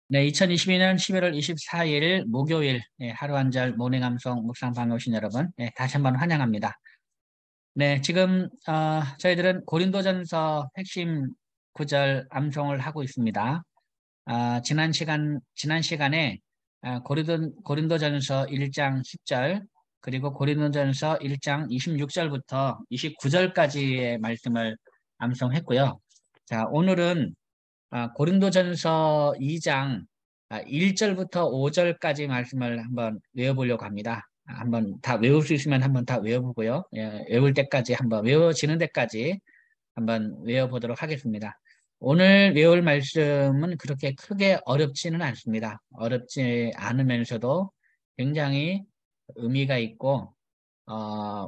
네, 2022년 11월 24일 목요일 하루 한 절 모닝 감성 묵상 반가우신 여러분, 다시 한번 환영합니다. 네, 지금 저희들은 고린도전서 핵심 구절 암송을 하고 있습니다. 지난 시간에 고린도전서 1장 10절 그리고 고린도전서 1장 26절부터 29절까지의 말씀을 암송했고요. 자, 오늘은 고린도전서 2장 1절부터 5절까지 말씀을 한번 외워보려고 합니다. 한번 다 외울 수 있으면 한번 다 외워보고요. 외울 때까지 한번 외워지는 데까지 한번 외워보도록 하겠습니다. 오늘 외울 말씀은 그렇게 크게 어렵지는 않습니다. 어렵지 않으면서도 굉장히 의미가 있고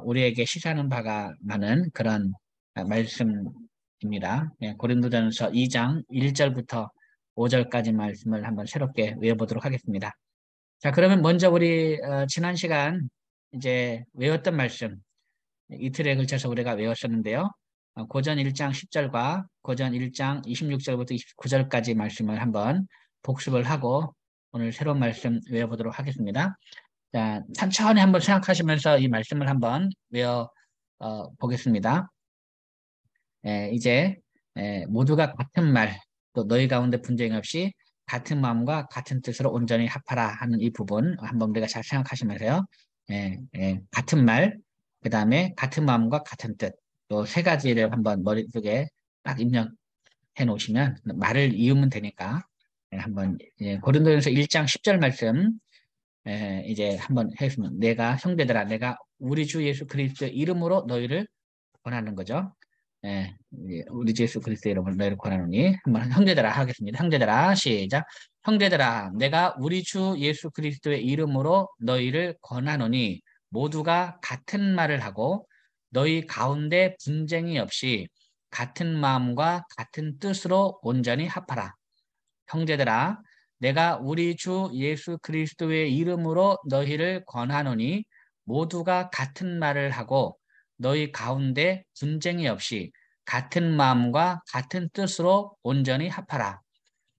우리에게 시사하는 바가 많은 그런 말씀입니다. 고린도전서 2장 1절부터 5절까지 말씀을 한번 새롭게 외워보도록 하겠습니다. 자, 그러면 먼저 우리 지난 시간 이제 외웠던 말씀 이틀에 걸쳐서 우리가 외웠었는데요. 고전 1장 10절과 고전 1장 26절부터 29절까지 말씀을 한번 복습을 하고 오늘 새로운 말씀 외워보도록 하겠습니다. 자, 천천히 한번 생각하시면서 이 말씀을 한번 외워 보겠습니다. 이제 모두가 같은 말, 또 너희 가운데 분쟁이 없이 같은 마음과 같은 뜻으로 온전히 합하라 하는 이 부분 한번 우리가 잘 생각하시면서요. 같은 말, 그 다음에 같은 마음과 같은 뜻, 또 세 가지를 한번 머릿속에 딱 입력해 놓으시면 말을 이으면 되니까 한번 고린도전서 1장 10절 말씀 이제 한번 해보면 내가 형제들아 내가 우리 주 예수 그리스도의 이름으로 너희를 권하는 거죠. 우리 주 예수 그리스도의 이름으로 너희를 권하노니 한번 형제들아 하겠습니다. 형제들아 시작. 형제들아 내가 우리 주 예수 그리스도의 이름으로 너희를 권하노니 모두가 같은 말을 하고 너희 가운데 분쟁이 없이 같은 마음과 같은 뜻으로 온전히 합하라. 형제들아 내가 우리 주 예수 그리스도의 이름으로 너희를 권하노니 모두가 같은 말을 하고 너희 가운데 분쟁이 없이 같은 마음과 같은 뜻으로 온전히 합하라.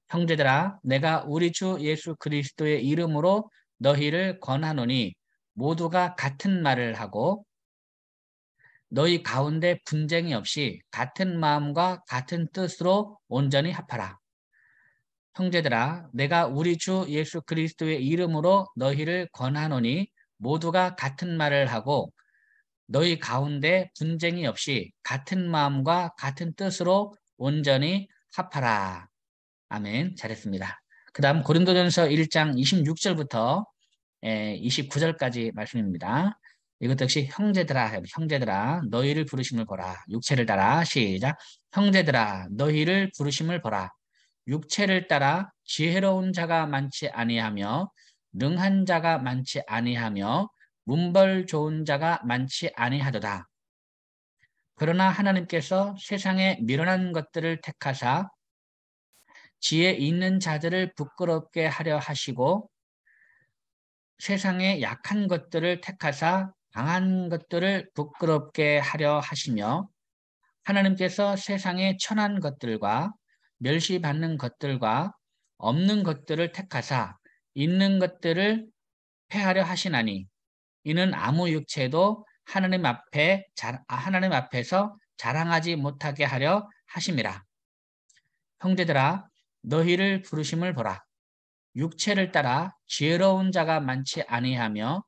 형제들아 내가 우리 주 예수 그리스도의 이름으로 너희를 권하노니 모두가 같은 말을 하고 너희 가운데 분쟁이 없이 같은 마음과 같은 뜻으로 온전히 합하라. 형제들아 내가 우리 주 예수 그리스도의 이름으로 너희를 권하노니 모두가 같은 말을 하고 너희 가운데 분쟁이 없이 같은 마음과 같은 뜻으로 온전히 합하라. 아멘. 잘했습니다. 그 다음 고린도전서 1장 26절부터 29절까지 말씀입니다. 이것 역시 형제들아 너희를 부르심을 보라. 육체를 따라 시작. 형제들아 너희를 부르심을 보라. 육체를 따라 지혜로운 자가 많지 아니하며 능한 자가 많지 아니하며 문벌 좋은 자가 많지 아니하도다. 그러나 하나님께서 세상에 미련한 것들을 택하사 지혜 있는 자들을 부끄럽게 하려 하시고 세상에 약한 것들을 택하사 강한 것들을 부끄럽게 하려 하시며 하나님께서 세상에 천한 것들과 멸시받는 것들과 없는 것들을 택하사 있는 것들을 패하려 하시나니 이는 아무 육체도 하나님 앞에서 자랑하지 못하게 하려 하심이라. 형제들아 너희를 부르심을 보라. 육체를 따라 지혜로운 자가 많지 아니하며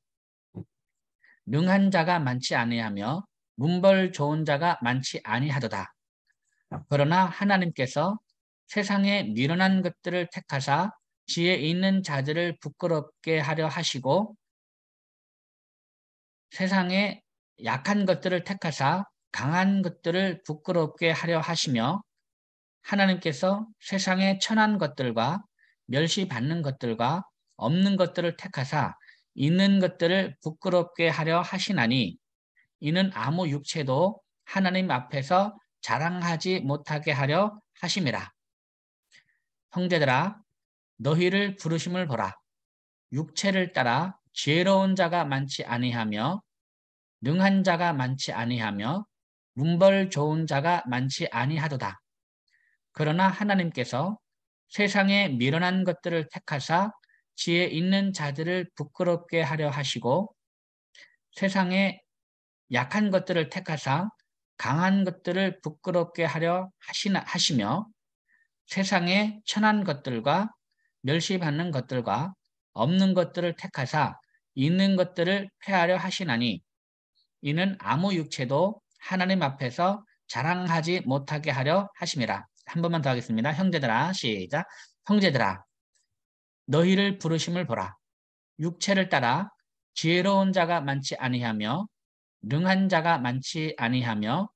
능한 자가 많지 아니하며 문벌 좋은 자가 많지 아니하도다. 그러나 하나님께서 세상에 미련한 것들을 택하사 지혜 있는 자들을 부끄럽게 하려 하시고 세상에 약한 것들을 택하사 강한 것들을 부끄럽게 하려 하시며 하나님께서 세상에 천한 것들과 멸시받는 것들과 없는 것들을 택하사 있는 것들을 부끄럽게 하려 하시나니 이는 아무 육체도 하나님 앞에서 자랑하지 못하게 하려 하심이라. 형제들아 너희를 부르심을 보라. 육체를 따라 지혜로운 자가 많지 아니하며 능한 자가 많지 아니하며 문벌 좋은 자가 많지 아니하도다. 그러나 하나님께서 세상에 미련한 것들을 택하사 지혜 있는 자들을 부끄럽게 하려 하시고 세상에 약한 것들을 택하사 강한 것들을 부끄럽게 하려 하시며 세상에 천한 것들과 멸시받는 것들과 없는 것들을 택하사 있는 것들을 폐하려 하시나니 이는 아무 육체도 하나님 앞에서 자랑하지 못하게 하려 하심이라. 한 번만 더 하겠습니다. 형제들아, 시작. 형제들아, 너희를 부르심을 보라. 육체를 따라 지혜로운 자가 많지 아니하며 능한 자가 많지 아니하며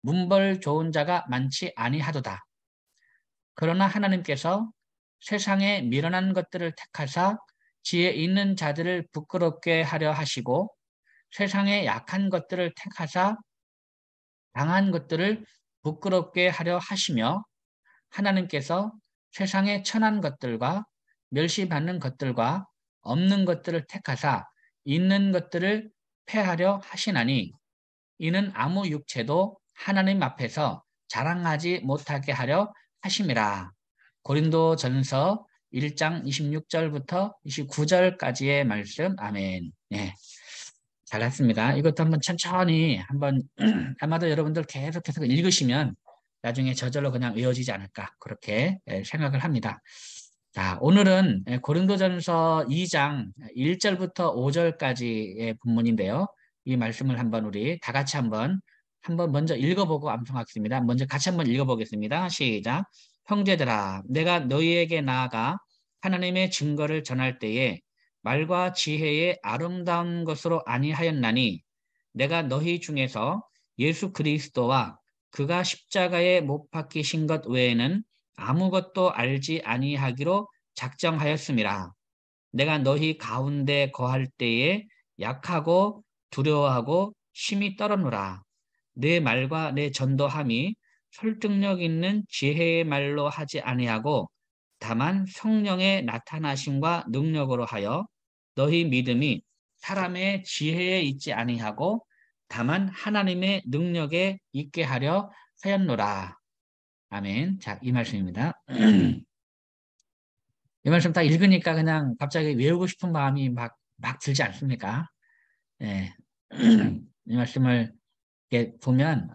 문벌 좋은 자가 많지 아니하도다. 그러나 하나님께서 세상에 미련한 것들을 택하사 지혜 있는 자들을 부끄럽게 하려 하시고 세상에 약한 것들을 택하사 강한 것들을 부끄럽게 하려 하시며 하나님께서 세상에 천한 것들과 멸시받는 것들과 없는 것들을 택하사 있는 것들을 폐하려 하시나니 이는 아무 육체도 하나님 앞에서 자랑하지 못하게 하려 하심이라. 고린도전서 1장 26절부터 29절까지의 말씀. 아멘. 네, 잘했습니다. 이것도 한번 천천히 한번 아마도 여러분들 계속해서 읽으시면 나중에 저절로 그냥 외워지지 않을까 그렇게 생각을 합니다. 자, 오늘은 고린도전서 2장 1절부터 5절까지의 본문인데요. 이 말씀을 한번 우리 다 같이 한번 먼저 읽어보고 암송하겠습니다. 먼저 같이 한번 읽어보겠습니다. 시작. 형제들아, 내가 너희에게 나아가 하나님의 증거를 전할 때에 말과 지혜의 아름다운 것으로 아니하였나니 내가 너희 중에서 예수 그리스도와 그가 십자가에 못 박히신 것 외에는 아무것도 알지 아니하기로 작정하였음이라. 내가 너희 가운데 거할 때에 약하고 두려워하고 심히 떨었노라. 내 말과 내 전도함이 설득력 있는 지혜의 말로 하지 아니하고 다만 성령의 나타나심과 능력으로 하여 너희 믿음이 사람의 지혜에 있지 아니하고 다만 하나님의 능력에 있게 하려 하였노라. 아멘. 자, 이 말씀입니다. 이 말씀 딱 읽으니까 그냥 갑자기 외우고 싶은 마음이 막 들지 않습니까? 예. 이 말씀을 이렇게 보면,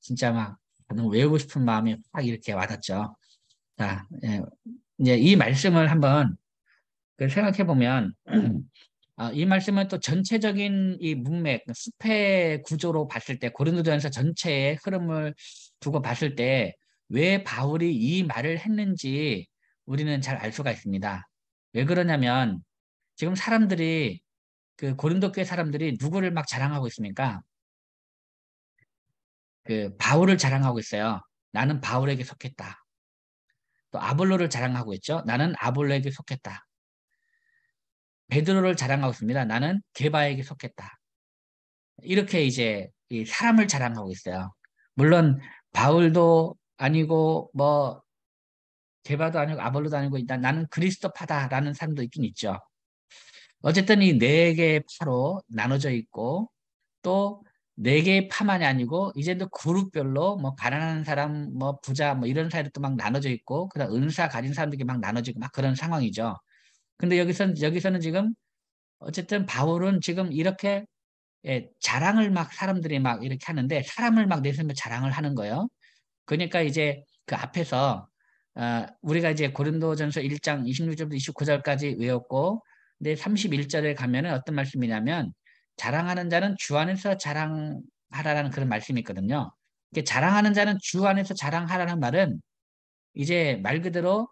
진짜 막 너무 외우고 싶은 마음이 확 이렇게 와닿죠. 자, 예. 이제 이 말씀을 한번 생각해 보면, 이 말씀은 또 전체적인 이 문맥, 숲의 구조로 봤을 때, 고린도전서 전체의 흐름을 두고 봤을 때, 왜 바울이 이 말을 했는지 우리는 잘 알 수가 있습니다. 왜 그러냐면, 지금 사람들이, 고린도 교회 사람들이 누구를 막 자랑하고 있습니까? 바울을 자랑하고 있어요. 나는 바울에게 속했다. 또 아볼로를 자랑하고 있죠. 나는 아볼로에게 속했다. 베드로를 자랑하고 있습니다. 나는 게바에게 속했다. 이렇게 이제 이 사람을 자랑하고 있어요. 물론 바울도 아니고 뭐 게바도 아니고 아볼로도 아니고 일단 나는 그리스도파다라는 사람도 있긴 있죠. 어쨌든 이 네 개의 파로 나눠져 있고 또 네 개의 파만이 아니고 이제 또 그룹별로 뭐 가난한 사람, 뭐 부자, 뭐 이런 사이로 또 막 나눠져 있고 그다음 은사 가진 사람들이 막 나눠지고 막 그런 상황이죠. 근데 여기서는 지금 어쨌든 바울은 지금 이렇게 자랑을 막 사람들이 막 이렇게 하는데 사람을 막 내세우며 자랑을 하는 거예요. 그러니까 이제 그 앞에서 우리가 이제 고린도전서 1장 26절부터 29절까지 외웠고 근데 31절에 가면은 어떤 말씀이냐면 자랑하는 자는 주 안에서 자랑하라라는 그런 말씀이 있거든요. 자랑하는 자는 주 안에서 자랑하라는 말은 이제 말 그대로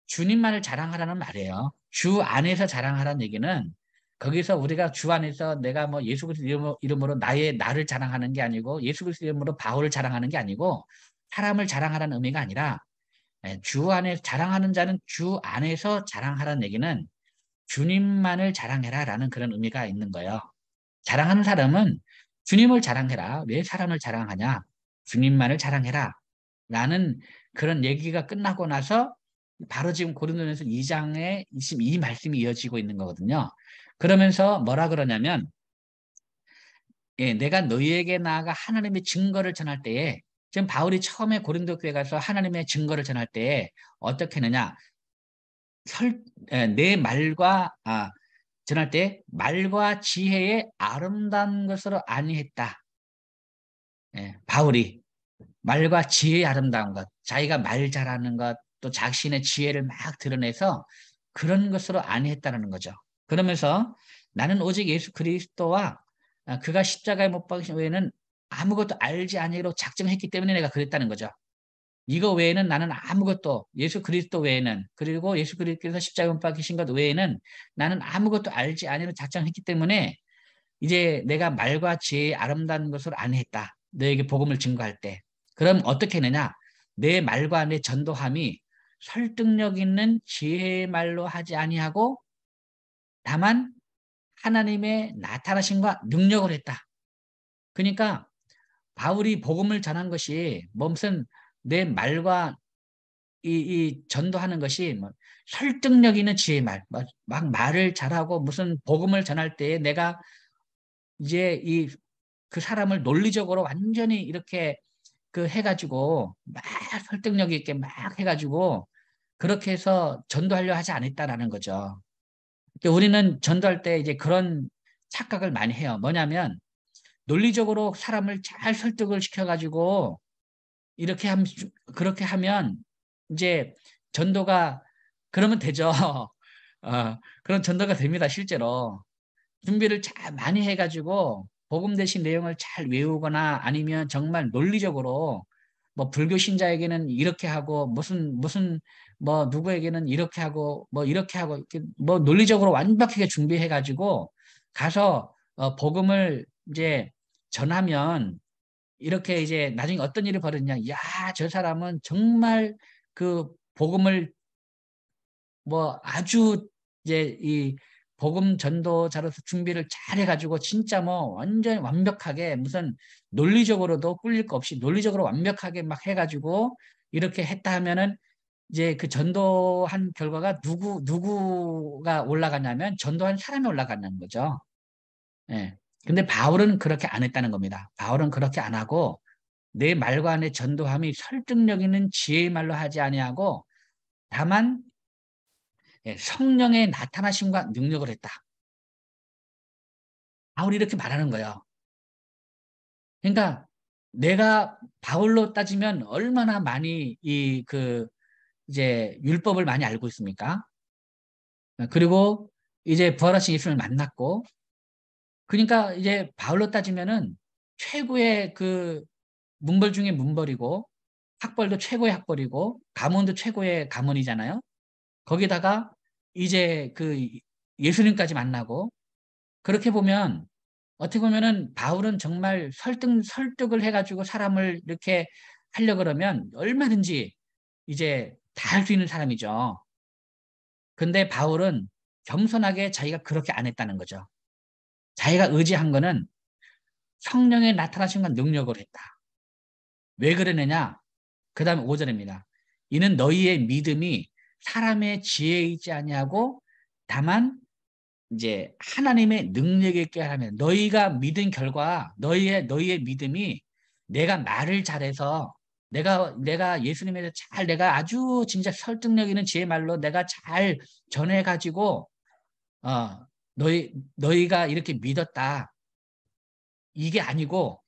주님만을 자랑하라는 말이에요. 주 안에서 자랑하라는 얘기는 거기서 우리가 주 안에서 내가 뭐 예수 그리스도 이름으로 나를 자랑하는 게 아니고 예수 그리스도 이름으로 바울을 자랑하는 게 아니고 사람을 자랑하라는 의미가 아니라 주 안에 자랑하는 자는 주 안에서 자랑하라는 얘기는 주님만을 자랑해라라는 그런 의미가 있는 거예요. 자랑하는 사람은 주님을 자랑해라. 왜 사람을 자랑하냐? 주님만을 자랑해라. 라는 그런 얘기가 끝나고 나서 바로 지금 고린도전서 2장에 지금 이 말씀이 이어지고 있는 거거든요. 그러면서 뭐라 그러냐면 내가 너희에게 나아가 하나님의 증거를 전할 때에 지금 바울이 처음에 고린도 교회 가서 하나님의 증거를 전할 때 어떻게 했느냐? 내 말과 전할 때 말과 지혜의 아름다운 것으로 아니했다. 예, 바울이 말과 지혜의 아름다운 것, 자기가 말 잘하는 것, 또 자신의 지혜를 막 드러내서 그런 것으로 아니했다는 거죠. 그러면서 나는 오직 예수 그리스도와 그가 십자가에 못 박히신 외에는 아무것도 알지 아니하기로 작정했기 때문에 내가 그랬다는 거죠. 이거 외에는 나는 아무것도 예수 그리스도 외에는 그리고 예수 그리스도께서 십자가에 못 박히신 것 외에는 나는 아무것도 알지 아니하기로 작정했기 때문에 이제 내가 말과 지혜의 아름다운 것을 안 했다. 너에게 복음을 증거할 때. 그럼 어떻게 했느냐? 내 말과 내 전도함이 설득력 있는 지혜의 말로 하지 아니하고 다만 하나님의 나타나심과 능력을 했다. 그러니까 바울이 복음을 전한 것이 무슨 내 말과 이 전도하는 것이 뭐 설득력 있는 지혜의 말, 막 말을 잘하고 무슨 복음을 전할 때에 내가 이제 그 사람을 논리적으로 완전히 이렇게 그 해가지고 막 설득력 있게 막 해가지고 그렇게 해서 전도하려 하지 않았다라는 거죠. 그러니까 우리는 전도할 때 이제 그런 착각을 많이 해요. 뭐냐면 논리적으로 사람을 잘 설득을 시켜가지고 이렇게 하면 그렇게 하면 이제 전도가 그러면 되죠. 그런 전도가 됩니다, 실제로. 준비를 잘 많이 해가지고 복음 대신 내용을 잘 외우거나 아니면 정말 논리적으로 뭐 불교 신자에게는 이렇게 하고 무슨 뭐 누구에게는 이렇게 하고 뭐 이렇게 하고 이렇게 뭐 논리적으로 완벽하게 준비해가지고 가서 복음을 이제 전하면 이렇게 이제 나중에 어떤 일이 벌어지냐, 야, 저 사람은 정말 그 복음을 뭐 아주 이제 이 복음 전도자로서 준비를 잘 해가지고 진짜 뭐 완전 완벽하게 무슨 논리적으로도 꿀릴 거 없이 논리적으로 완벽하게 막 해가지고 이렇게 했다 하면은 이제 그 전도한 결과가 누구가 올라가냐면 전도한 사람이 올라가는 거죠. 예. 근데 바울은 그렇게 안 했다는 겁니다. 바울은 그렇게 안 하고 내 말과 내 전도함이 설득력 있는 지혜의 말로 하지 아니하고 다만 성령의 나타나심과 능력을 했다. 바울이 이렇게 말하는 거예요. 그러니까 내가 바울로 따지면 얼마나 많이 이제 율법을 많이 알고 있습니까? 그리고 이제 부활하신 예수를 만났고, 그러니까 이제 바울로 따지면은 최고의 그 문벌 중에 문벌이고, 학벌도 최고의 학벌이고, 가문도 최고의 가문이잖아요. 거기다가 이제 그 예수님까지 만나고, 그렇게 보면 어떻게 보면은 바울은 정말 설득을 해가지고 사람을 이렇게 하려 그러면 얼마든지 이제 다 할 수 있는 사람이죠. 근데 바울은 겸손하게 자기가 그렇게 안 했다는 거죠. 자기가 의지한 거는 성령의 나타나심과 능력을 했다. 왜 그러느냐? 그 다음 5절입니다. 이는 너희의 믿음이 사람의 지혜에 있지 아니하고 다만 이제 하나님의 능력에 있게 하면 너희가 믿은 결과 너희의 믿음이 내가 말을 잘해서 내가 예수님에 대해서 잘 내가 아주 진짜 설득력 있는 제 말로 내가 잘 전해 가지고 어 너희가 이렇게 믿었다. 이게 아니고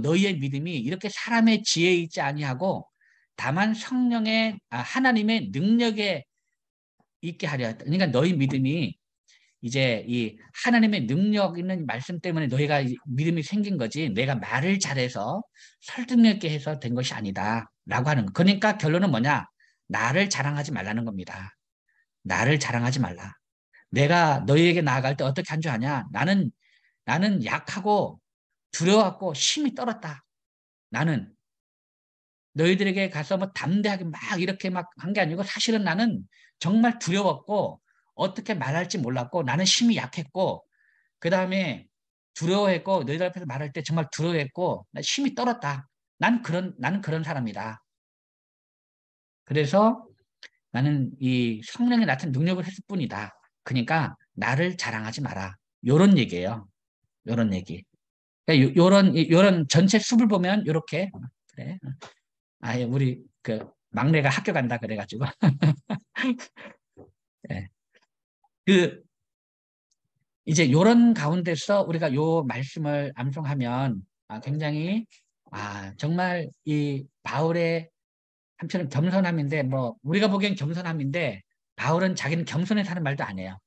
너희의 믿음이 이렇게 사람의 지혜에 있지 아니하고 다만 성령의 하나님의 능력에 있게 하려 했다. 그러니까 너희 믿음이 이제 이 하나님의 능력 있는 말씀 때문에 너희가 믿음이 생긴 거지 내가 말을 잘해서 설득력 있게 해서 된 것이 아니다 라고 하는 거. 그러니까 결론은 뭐냐? 나를 자랑하지 말라는 겁니다. 나를 자랑하지 말라. 내가 너희에게 나아갈 때 어떻게 한 줄 아냐? 나는 약하고 두려워갖고 힘이 떨었다. 나는 너희들에게 가서 뭐 담대하게 막 이렇게 막 한 게 아니고 사실은 나는 정말 두려웠고 어떻게 말할지 몰랐고 나는 힘이 약했고 그 다음에 두려워했고 너희들 앞에서 말할 때 정말 두려워했고 나 힘이 떨었다. 나는 그런 사람이다. 그래서 나는 이 성령이 나타난 능력을 했을 뿐이다. 그러니까 나를 자랑하지 마라. 요런 얘기예요. 요런 얘기. 그러니까 요런 전체 숲을 보면 요렇게 그래. 아예 우리 그 막내가 학교 간다 그래가지고 예. 그 이제 요런 가운데서 우리가 요 말씀을 암송하면 굉장히 정말 이 바울의 한편은 겸손함인데 뭐 우리가 보기엔 겸손함인데 바울은 자기는 겸손해서 하는 말도 안 해요.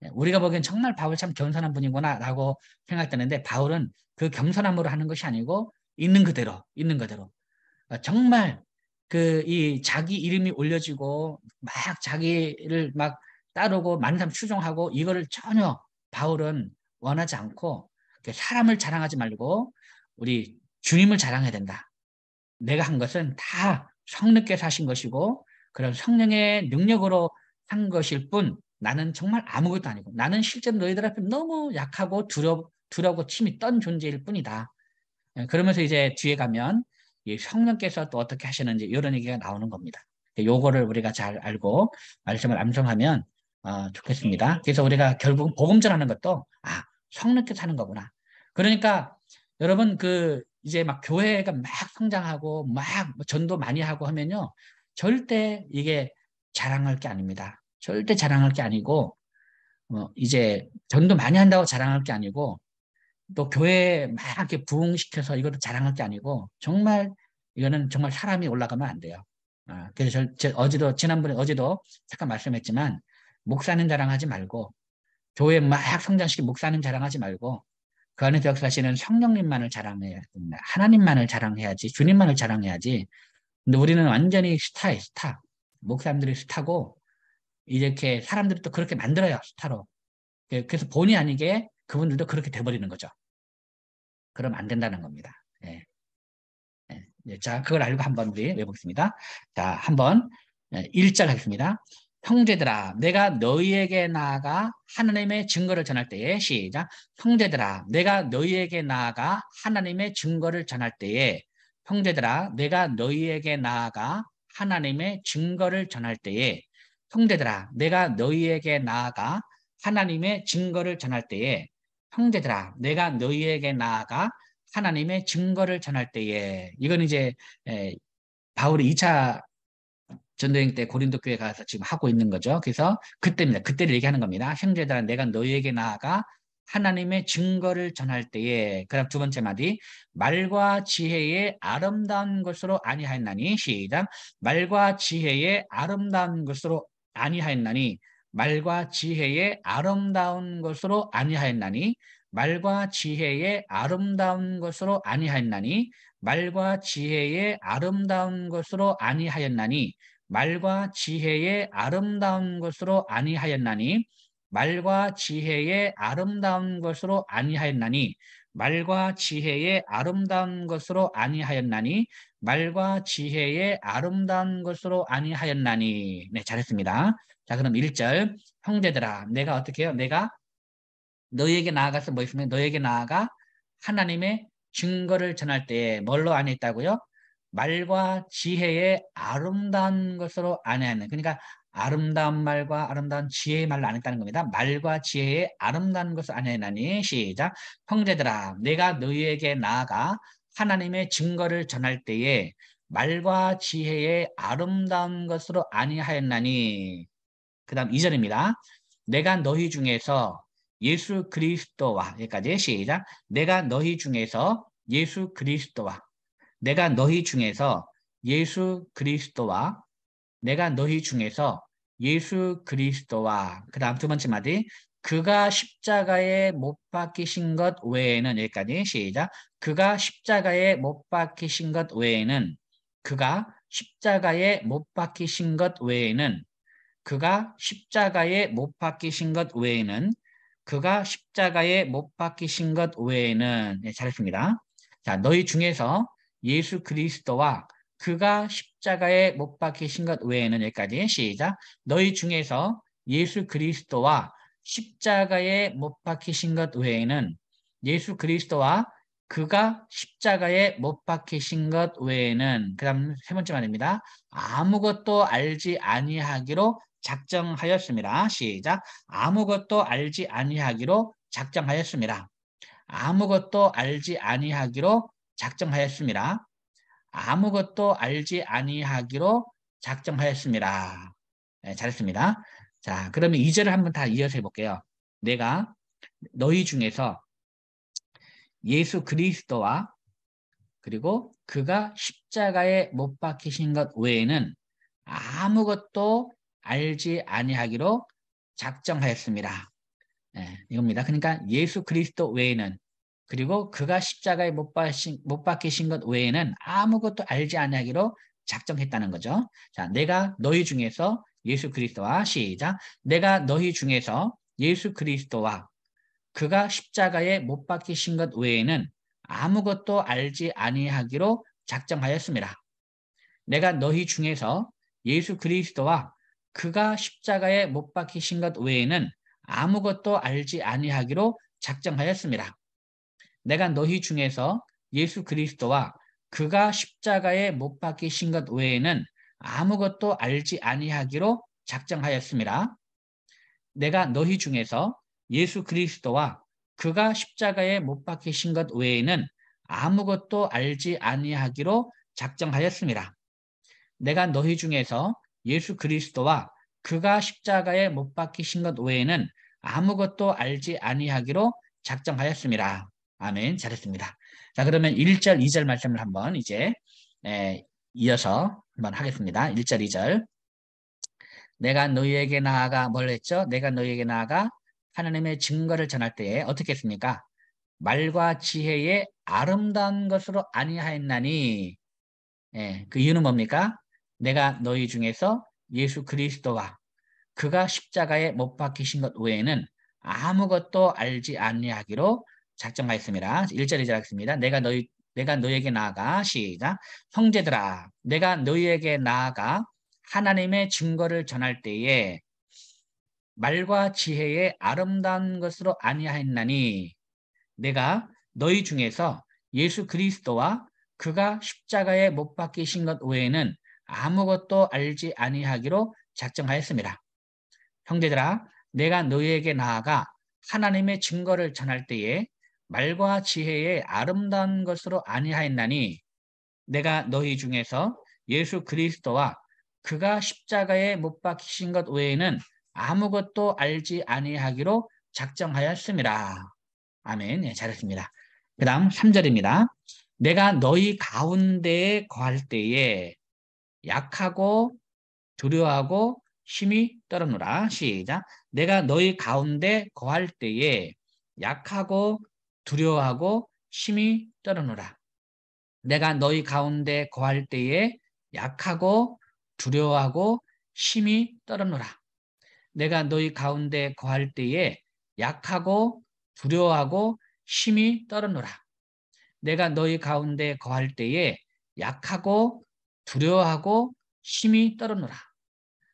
예, 우리가 보기엔 정말 바울 참 겸손한 분이구나라고 생각되는데 바울은 그 겸손함으로 하는 것이 아니고 있는 그대로 있는 그대로 정말 그 이 자기 이름이 올려지고 막 자기를 막 따르고 많은 사람 추종하고 이거를 전혀 바울은 원하지 않고 사람을 자랑하지 말고 우리 주님을 자랑해야 된다. 내가 한 것은 다 성령께서 하신 것이고 그런 성령의 능력으로 한 것일 뿐 나는 정말 아무것도 아니고 나는 실제로 너희들 앞에 너무 약하고 두렵고 침이 떤 존재일 뿐이다. 예, 그러면서 이제 뒤에 가면 이 성령께서 또 어떻게 하시는지 이런 얘기가 나오는 겁니다. 요거를 우리가 잘 알고 말씀을 암송하면 좋겠습니다. 그래서 우리가 결국 복음 전하는 것도 성령께서 하는 거구나. 그러니까 여러분 그 이제 막 교회가 막 성장하고 막 전도 많이 하고 하면요 절대 이게 자랑할 게 아닙니다. 절대 자랑할 게 아니고 이제 전도 많이 한다고 자랑할 게 아니고 또 교회에 막 이렇게 부흥시켜서 이것도 자랑할 게 아니고 정말 이거는 정말 사람이 올라가면 안 돼요. 그래서 어제도 지난번에 어제도 잠깐 말씀했지만 목사님 자랑하지 말고 교회 막 성장시킨 목사님 자랑하지 말고 그 안에서 역사하시는 성령님만을 자랑해야 됩니다. 하나님만을 자랑해야지 주님만을 자랑해야지. 근데 우리는 완전히 스타예요, 스타. 목사님들이 스타고 이렇게 사람들이 또 그렇게 만들어요, 스타로. 그래서 본의 아니게 그분들도 그렇게 돼버리는 거죠. 그럼 안 된다는 겁니다. 예. 예. 자, 그걸 알고 한번 우리 외보겠습니다. 자, 한번 1절 하겠습니다. 형제들아, 내가 너희에게 나아가 하나님의 증거를 전할 때에 시작. 형제들아, 내가 너희에게 나아가 하나님의 증거를 전할 때에 형제들아, 내가 너희에게 나아가 하나님의 증거를 전할 때에 형제들아, 내가 너희에게 나아가 하나님의 증거를 전할 때에 형제들아, 내가 너희에게 나아가 하나님의 증거를 전할 때에 이건 이제 바울이 2차 전도행 때 고린도 교회 가서 지금 하고 있는 거죠. 그래서 그때입니다. 그때를 얘기하는 겁니다. 형제들아 내가 너희에게 나아가 하나님의 증거를 전할 때에 그다음 두 번째 마디 말과 지혜의 아름다운 것으로 아니하였나니 시작 말과 지혜의 아름다운 것으로 아니하였나니 말과 지혜의 아름다운 것으로 아니하였나니 말과 지혜의 아름다운 것으로 아니하였나니 말과 지혜의 아름다운 것으로 아니하였나니 말과 지혜의 아름다운 것으로 아니하였나니 말과 지혜의 아름다운 것으로 아니하였나니 말과 지혜의 아름다운 것으로 아니하였나니 말과 지혜의 아름다운 것으로 아니하였나니 네 잘했습니다. 자 그럼 1절 형제들아 내가 어떻게 해요? 내가 너희에게 나아가서 뭐 있으면 너희에게 나아가 하나님의 증거를 전할 때에 뭘로 안했다고요? 말과 지혜의 아름다운 것으로 안해하는 그러니까 아름다운 말과 아름다운 지혜의 말로 안 했다는 겁니다. 말과 지혜의 아름다운 것을 안해나니 시작 형제들아 내가 너희에게 나아가 하나님의 증거를 전할 때에 말과 지혜의 아름다운 것으로 아니하였나니 그 다음 2절입니다. 내가 너희 중에서 예수 그리스도와 여기까지 시작 내가 너희 중에서 예수 그리스도와 내가 너희 중에서 예수 그리스도와 내가 너희 중에서 예수 그리스도와 그 다음 두 번째 마디 그가 십자가에 못 박히신 것 외에는 여기까지 시작 그가 십자가에 못 박히신 것 외에는 그가 십자가에 못 박히신 것 외에는 그가 십자가에 못 박히신 것 외에는 그가 십자가에 못 박히신 것 외에는 네, 잘했습니다. 자 너희 중에서 예수 그리스도와 그가 십자가에 못 박히신 것 외에는 여기까지 시작 너희 중에서 예수 그리스도와 십자가에 못 박히신 것 외에는 예수 그리스도와 그가 십자가에 못 박히신 것 외에는 그 다음 세 번째 말입니다. 아무것도 알지 아니하기로 작정하였습니다. 시작. 아무것도 알지 아니하기로 작정하였습니다. 아무것도 알지 아니하기로 작정하였습니다. 아무것도 알지 아니하기로 작정하였습니다. 네, 잘했습니다. 자, 그러면 2절을 한번 다 이어서 해볼게요. 내가 너희 중에서 예수 그리스도와 그리고 그가 십자가에 못 박히신 것 외에는 아무것도 알지 아니하기로 작정하였습니다. 예, 이겁니다. 그러니까 예수 그리스도 외에는 그리고 그가 십자가에 못 박히신 것 외에는 아무것도 알지 아니하기로 작정했다는 거죠. 자, 내가 너희 중에서 예수 그리스도와 시작. 내가 너희 중에서 예수 그리스도와 그가 십자가에 못 박히신 것 외에는 아무것도 알지 아니하기로 작정하였습니다. 내가 너희 중에서 예수 그리스도와 그가 십자가에 못 박히신 것 외에는 아무것도 알지 아니하기로 작정하였습니다. 내가 너희 중에서 예수 그리스도와 그가 십자가에 못 박히신 것 외에는 아무것도 알지 아니하기로 작정하였습니다. 내가 너희 중에서 예수 그리스도와 그가 십자가에 못 박히신 것 외에는 아무것도 알지 아니하기로 작정하였습니다. 내가 너희 중에서 예수 그리스도와 그가 십자가에 못 박히신 것 외에는 아무것도 알지 아니하기로 작정하였습니다. 아멘. 잘했습니다. 자, 그러면 1절, 2절 말씀을 한번 이제 이어서 한번 하겠습니다. 1절, 2절. 내가 너희에게 나아가 뭘 했죠? 내가 너희에게 나아가 하나님의 증거를 전할 때에 어떻게 했습니까? 말과 지혜의 아름다운 것으로 아니하였나니. 예, 그 이유는 뭡니까? 내가 너희 중에서 예수 그리스도와 그가 십자가에 못 박히신 것 외에는 아무것도 알지 아니하기로 작정하였습니다. 1절에 하겠습니다. 내가 너희에게 나아가 시작. 형제들아 내가 너희에게 나아가 하나님의 증거를 전할 때에 말과 지혜의 아름다운 것으로 아니하였나니 내가 너희 중에서 예수 그리스도와 그가 십자가에 못 박히신 것 외에는 아무것도 알지 아니하기로 작정하였습니다. 형제들아, 내가 너희에게 나아가 하나님의 증거를 전할 때에 말과 지혜의 아름다운 것으로 아니하였나니 내가 너희 중에서 예수 그리스도와 그가 십자가에 못 박히신 것 외에는 아무것도 알지 아니하기로 작정하였습니다. 아멘. 네, 잘했습니다. 그 다음 3절입니다. 내가 너희 가운데에 거할 때에 약하고 두려워하고 힘이 떨어노라. 시작. 내가 너희 가운데 거할 때에 약하고 두려워하고 힘이 떨어노라. 내가 너희 가운데 거할 때에 약하고 두려워하고 힘이 떨어노라. 내가 너희 가운데 거할 때에 약하고 두려워하고 힘이 떨어노라. 내가 너희 가운데 거할 때에 약하고 두려워하고 힘이 떨어노라.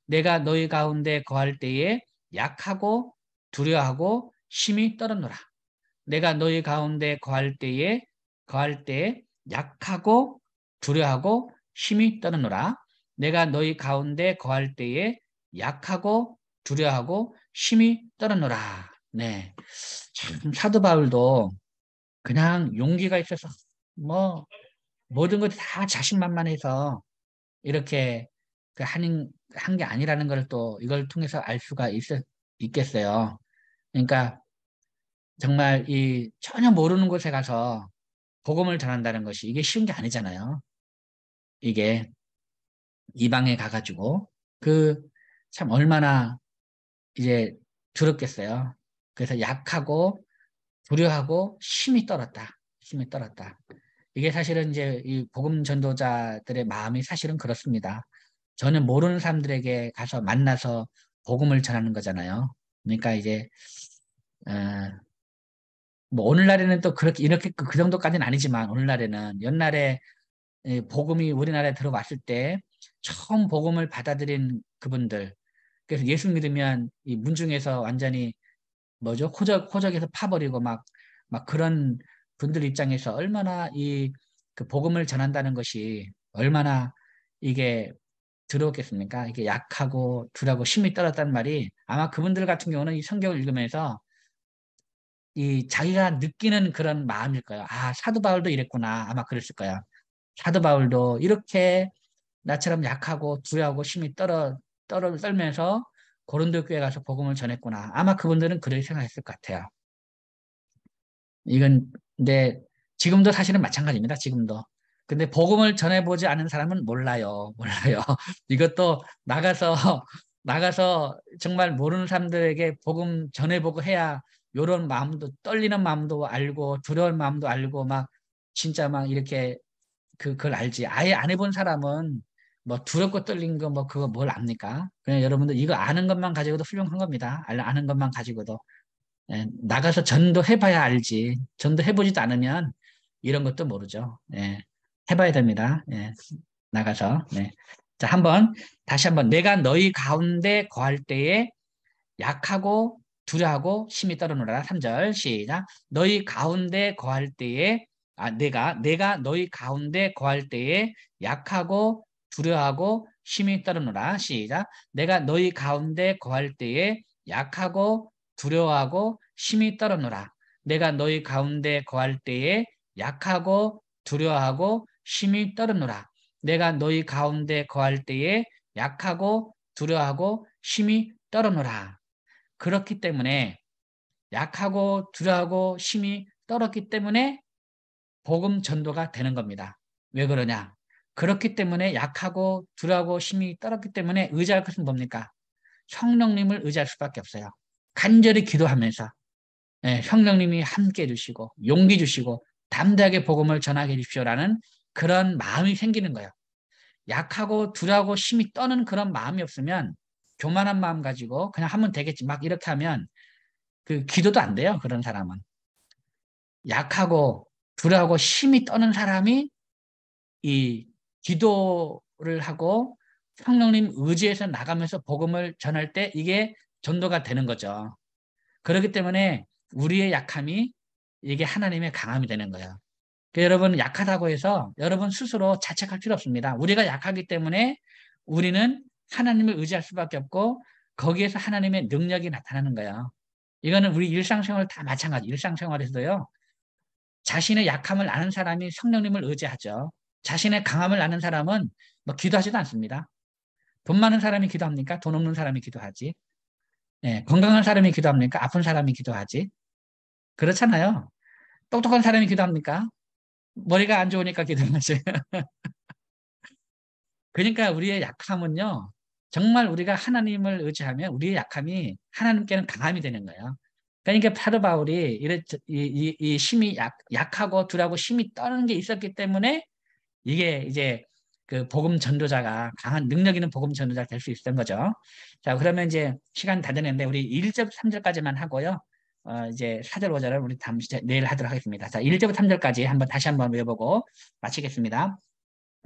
내가 너희 가운데 거할 때에 약하고 두려워하고 힘이 떨어노라. 내가 너희 가운데 거할 때에 약하고 두려워하고 힘이 떨어노라. 내가 너희 가운데 거할 때에 약하고 두려워하고 힘이 떨어노라. 네, 참 사도 바울도 그냥 용기가 있어서 뭐 모든 것이 다 자신만만해서 이렇게 한 게 아니라는 걸 또 이걸 통해서 알 수가 있겠어요. 그러니까 정말 이 전혀 모르는 곳에 가서 복음을 전한다는 것이 이게 쉬운 게 아니잖아요. 이게 이방에 가가지고 그 참 얼마나 이제 두렵겠어요. 그래서 약하고 두려워하고 힘이 떨었다. 힘이 떨었다. 이게 사실은 이제 이 복음 전도자들의 마음이 사실은 그렇습니다. 전혀 모르는 사람들에게 가서 만나서 복음을 전하는 거잖아요. 그러니까 이제 어, 뭐 오늘날에는 또 그렇게 이렇게 그 정도까지는 아니지만 오늘날에는 옛날에 복음이 우리나라에 들어왔을 때 처음 복음을 받아들인 그분들 그래서 예수 믿으면 이 문중에서 완전히 뭐죠? 호적에서 파버리고 막 그런 분들 입장에서 얼마나 그 복음을 전한다는 것이 얼마나 이게 들어오겠습니까? 이게 약하고 둔하고 힘이 떨었다는 말이 아마 그분들 같은 경우는 이 성경을 읽으면서 이 자기가 느끼는 그런 마음일 거예요. 아, 사도 바울도 이랬구나. 아마 그랬을 거야. 사도 바울도 이렇게 나처럼 약하고 두려워하고 심히 떨면서 고린도 교회 가서 복음을 전했구나. 아마 그분들은 그렇게 생각했을 것 같아요. 이건 근데 지금도 사실은 마찬가지입니다. 지금도. 근데 복음을 전해보지 않은 사람은 몰라요. 몰라요. 이것도 나가서 정말 모르는 사람들에게 복음 전해보고 해야 요런 마음도 떨리는 마음도 알고 두려운 마음도 알고 막 진짜 막 이렇게 그걸 알지. 아예 안 해본 사람은 뭐 두렵고 떨린 거 뭐 그거 뭘 압니까? 그냥 여러분들 이거 아는 것만 가지고도 훌륭한 겁니다. 아는 것만 가지고도. 예, 나가서 전도 해봐야 알지. 전도 해보지도 않으면 이런 것도 모르죠. 예, 해봐야 됩니다. 예, 나가서. 네. 자, 다시 한번. 내가 너희 가운데 거할 때에 약하고 두려하고 심히 떨어노라. 3절 시작. 너희 가운데 거할 때에 내가 너희 가운데 거할 때에 약하고 두려하고 심히 떨어노라. 시작. 내가 너희 가운데 거할 때에 약하고 두려워하고 심히 떨어노라. 내가 너희 가운데 거할 때에 약하고 두려워하고 심히 떨어노라. 내가 너희 가운데 거할 때에 약하고 두려워하고 심히 떨어노라. 그렇기 때문에 약하고 두려워하고 심히 떨었기 때문에 복음 전도가 되는 겁니다. 왜 그러냐? 그렇기 때문에 약하고 두려워하고 심히 떨었기 때문에 의지할 것은 뭡니까? 성령님을 의지할 수밖에 없어요. 간절히 기도하면서 성령님이 함께 해주시고 용기 주시고 담대하게 복음을 전하게 해주십시오라는 그런 마음이 생기는 거예요. 약하고 두려워하고 심히 떠는 그런 마음이 없으면 교만한 마음 가지고 그냥 하면 되겠지 막 이렇게 하면 그 기도도 안 돼요. 그런 사람은. 약하고 두려워하고 심히 떠는 사람이 이 기도를 하고 성령님 의지에서 나가면서 복음을 전할 때 이게 전도가 되는 거죠. 그렇기 때문에 우리의 약함이 이게 하나님의 강함이 되는 거예요. 여러분 약하다고 해서 여러분 스스로 자책할 필요 없습니다. 우리가 약하기 때문에 우리는 하나님을 의지할 수밖에 없고 거기에서 하나님의 능력이 나타나는 거예요. 이거는 우리 일상생활 다 마찬가지. 일상생활에서도요. 자신의 약함을 아는 사람이 성령님을 의지하죠. 자신의 강함을 아는 사람은 뭐 기도하지도 않습니다. 돈 많은 사람이 기도합니까? 돈 없는 사람이 기도하지. 건강한 사람이 기도합니까? 아픈 사람이 기도하지. 그렇잖아요. 똑똑한 사람이 기도합니까? 머리가 안 좋으니까 기도하지. 그러니까 우리의 약함은요. 정말 우리가 하나님을 의지하면 우리의 약함이 하나님께는 강함이 되는 거예요. 그러니까 사도 바울이 이 심히 약하고 두려고 심히 떠는 게 있었기 때문에 이게 이제 그 복음 전도자가 강한 능력 있는 복음 전도자가 될 수 있었던 거죠. 자, 그러면 이제 시간 다 되는데 우리 1절, 3절까지만 하고요. 이제 4절, 5절은 우리 내일 하도록 하겠습니다. 자, 1절부터 3절까지 다시 한번 외워보고 마치겠습니다.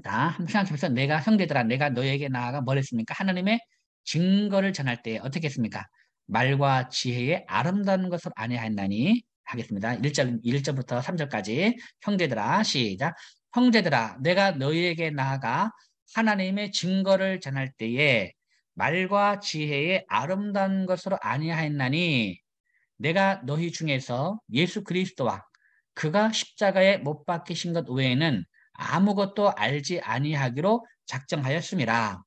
자, 한번 생각해보세요. 형제들아, 내가 너에게 나아가 뭘 했습니까? 하나님의 증거를 전할 때 어떻게 했습니까? 말과 지혜의 아름다운 것을 아니하였나니 하겠습니다. 1절부터 3절까지 형제들아, 시작. 형제들아, 내가 너희에게 나아가 하나님의 증거를 전할 때에 말과 지혜의 아름다운 것으로 아니하였나니 내가 너희 중에서 예수 그리스도와 그가 십자가에 못 박히신 것 외에는 아무것도 알지 아니하기로 작정하였음이라.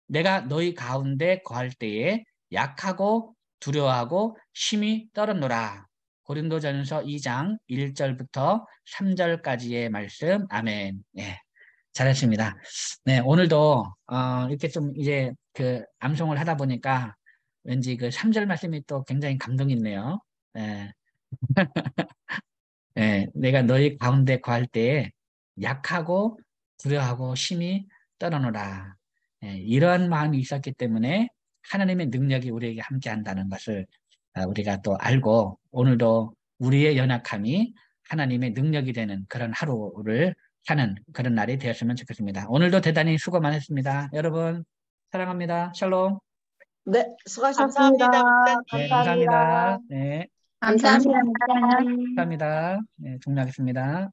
내가 너희 가운데 거할 때에 약하고 두려워하고 심히 떨었노라. 고린도전서 2장 1절부터 3절까지의 말씀. 아멘. 예, 잘하십니다. 네, 오늘도 이렇게 좀 이제 그 암송을 하다 보니까 왠지 그 3절 말씀이 또 굉장히 감동이 있네요. 예, 예, 내가 너희 가운데 거할 때에 약하고 두려워하고 심히 떨어노라. 예, 이러한 마음이 있었기 때문에 하나님의 능력이 우리에게 함께 한다는 것을 우리가 또 알고 오늘도 우리의 연약함이 하나님의 능력이 되는 그런 하루를 사는 그런 날이 되었으면 좋겠습니다. 오늘도 대단히 수고 많으셨습니다. 여러분 사랑합니다. 샬롬. 네, 수고하셨습니다, 감사합니다. 네, 목사님. 감사합니다. 감사합니다. 네, 감사합니다. 감사합니다. 네, 종료하겠습니다.